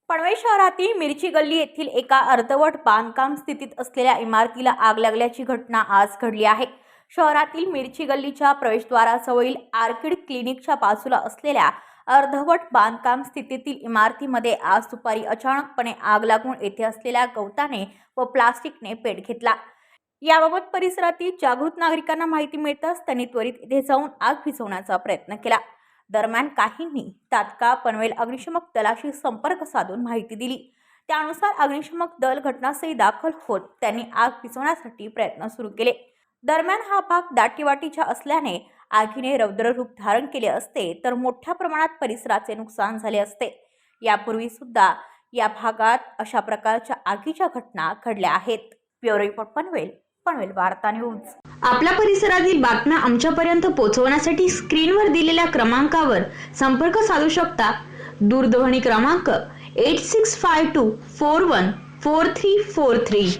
पनवेल शहरातील मिरची गल्ली येथील एका अर्धवट बांधकाम स्थितीत असलेल्या इमारतीला आग लागल्याची घटना आज घडली आहे। शहरातील मिरची गल्लीच्या प्रवेशद्वाराजवळील आर्किड क्लिनिकच्या बाजूला असलेल्या अर्धवट बांधकाम स्थितीतील इमारतीमध्ये आज दुपारी अचानकपणे आग लागून येथे असलेल्या गवताने व प्लास्टिकने पेट घेतला। याबाबत परिसरातील जागृत नागरिकांना माहिती मिळताच त्यांनी त्वरित येथे जाऊन आग विझवण्याचा प्रयत्न केला। दरम्यान काहींनी तात्काळ पनवेल अग्निशमन दलाशी संपर्क साधून माहिती दिली। त्यानुसार अग्निशमन दल घटनास्थळी दाखल होत त्यांनी आग विझवण्यासाठी प्रयत्न सुरू केले। दरम्यान हा भाग दाटीवाटीचा असल्याने आगीने रौद्र रूप धारण केले असते तर मोठ्या प्रमाणात परिसराचे नुकसान झाले असते। यापूर्वी सुद्धा या भागात अशा प्रकारच्या आगीच्या घटना घडल्या आहेत। ब्युरो रिपोर्ट पनवेल वार्ता न्यूज। आपल्या परिसरातील बातम्या आमच्यापर्यंत पोहोचवण्यासाठी स्क्रीनवर दिलेल्या क्रमांकावर संपर्क साधू शकता। दूरध्वनी क्रमांक 8652414343।